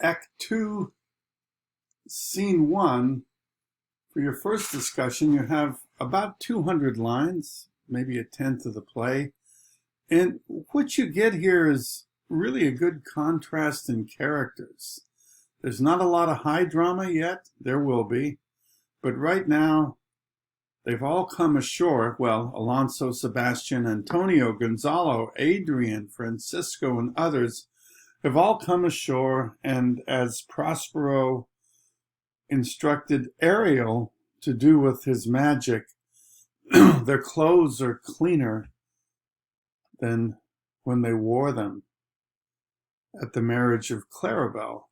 Act 2, Scene 1, for your first discussion, you have about 200 lines, maybe a tenth of the play. And what you get here is really a good contrast in characters. There's not a lot of high drama yet. There will be. But right now, they've all come ashore. Well, Alonso, Sebastian, Antonio, Gonzalo, Adrian, Francisco, and others have all come ashore. And as Prospero instructed Ariel to do with his magic, their clothes are cleaner than when they wore them at the marriage of Clarabelle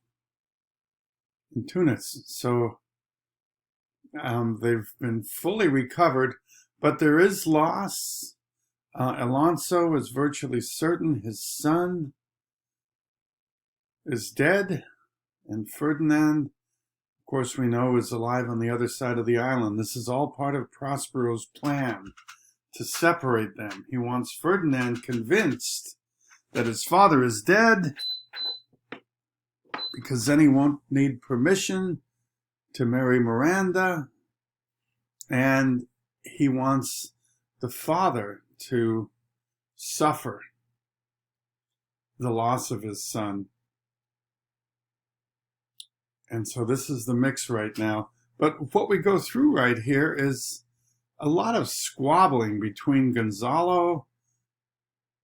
in Tunis. So they've been fully recovered, but there is loss. Alonso is virtually certain his son is dead, and Ferdinand, of course, we know is alive on the other side of the island. This is all part of Prospero's plan to separate them. He wants Ferdinand convinced that his father is dead, because then he won't need permission to marry Miranda, and he wants the father to suffer the loss of his son. And so this is the mix right now. But what we go through right here is a lot of squabbling between Gonzalo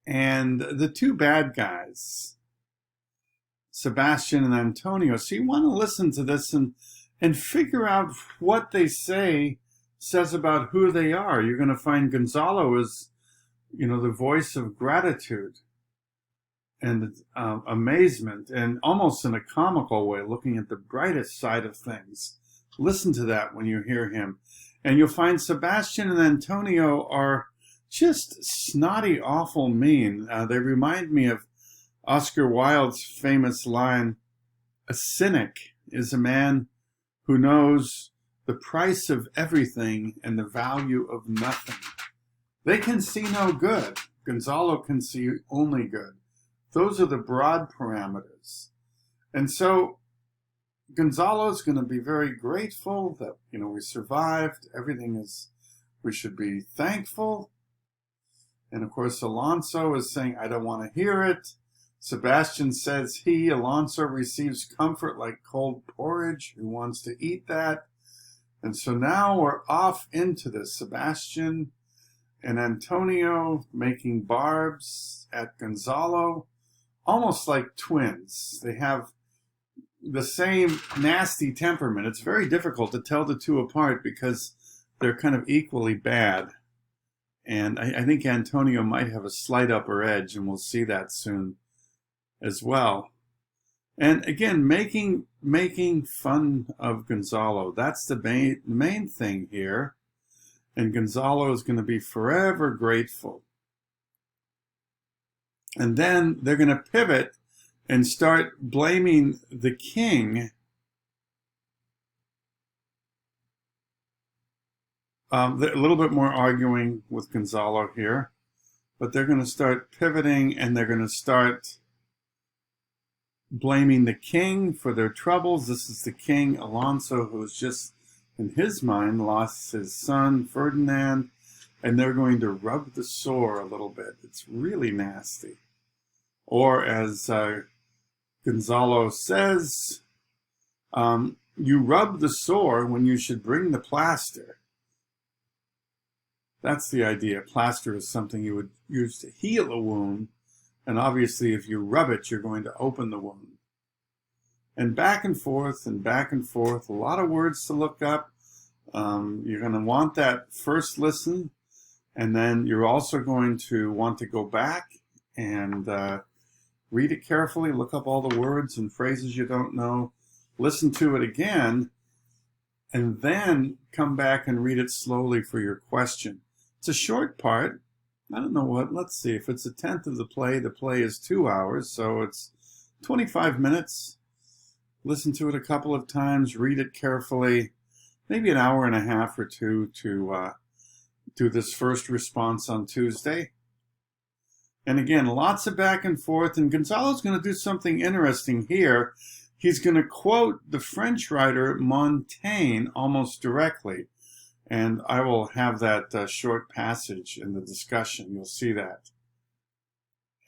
and the two bad guys, Sebastian and Antonio. So you want to listen to this and figure out what they says about who they are. You're going to find Gonzalo is, the voice of gratitude and amazement, and almost in a comical way, looking at the brightest side of things. Listen to that when you hear him. And you'll find Sebastian and Antonio are just snotty, awful mean. They remind me of Oscar Wilde's famous line, "A cynic is a man who knows the price of everything and the value of nothing." They can see no good. Gonzalo can see only good. Those are the broad parameters. And so Gonzalo's going to be very grateful that, we survived. We should be thankful. And of course, Alonso is saying, I don't want to hear it. Sebastian says Alonso receives comfort like cold porridge. Who wants to eat that? And so now we're off into this. Sebastian and Antonio making barbs at Gonzalo, almost like twins. They have the same nasty temperament. It's very difficult to tell the two apart because they're kind of equally bad. And I think Antonio might have a slight upper edge, and we'll see that soon as well. And again, making fun of Gonzalo. That's the main thing here. And Gonzalo is going to be forever grateful. And then they're going to pivot and start blaming the king. A little bit more arguing with Gonzalo here. But they're going to start pivoting, and they're going to start blaming the king for their troubles. This is the king, Alonso, who's just, in his mind, lost his son, Ferdinand, and they're going to rub the sore a little bit. It's really nasty. Or as Gonzalo says, you rub the sore when you should bring the plaster. That's the idea. Plaster is something you would use to heal a wound. And obviously, if you rub it, you're going to open the wound. And back and forth, a lot of words to look up. You're going to want that first listen, and then you're also going to want to go back and read it carefully, look up all the words and phrases you don't know, listen to it again, and then come back and read it slowly for your question. It's a short part. I don't know what, let's see, if it's a tenth of the play is 2 hours, so it's 25 minutes. Listen to it a couple of times, read it carefully, maybe an hour and a half or two to do this first response on Tuesday. And again, lots of back and forth, and Gonzalo's going to do something interesting here. he's going to quote the French writer Montaigne almost directly. And I will have that short passage in the discussion. You'll see that.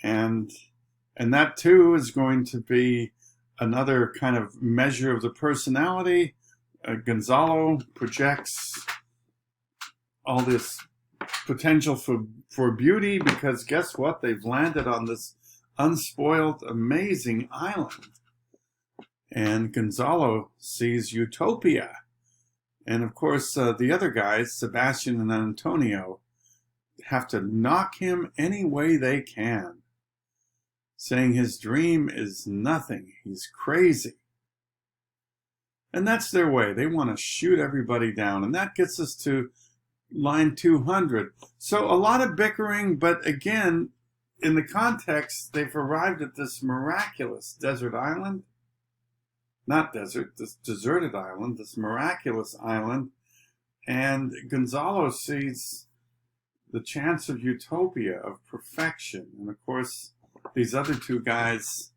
And that too is going to be another kind of measure of the personality. Gonzalo projects all this potential for beauty because guess what? They've landed on this unspoiled, amazing island. And Gonzalo sees utopia. And of course, the other guys, Sebastian and Antonio, have to knock him any way they can, saying his dream is nothing. He's crazy. And that's their way. They want to shoot everybody down. And that gets us to line 200. So a lot of bickering, but again, in the context, they've arrived at this miraculous desert island. Not desert, this deserted island, this miraculous island. And Gonzalo sees the chance of utopia, of perfection. And of course, these other two guys,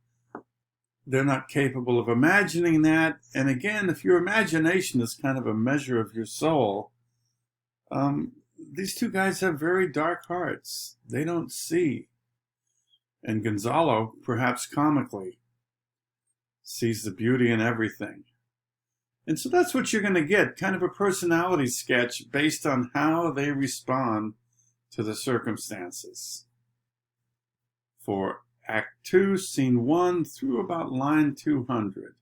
they're not capable of imagining that. And again, if your imagination is kind of a measure of your soul, these two guys have very dark hearts. They don't see. And Gonzalo, perhaps comically, sees the beauty in everything. And so that's what you're going to get, kind of a personality sketch based on how they respond to the circumstances. For Act 2, Scene 1, through about line 200.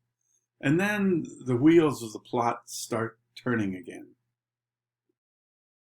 And then the wheels of the plot start turning again.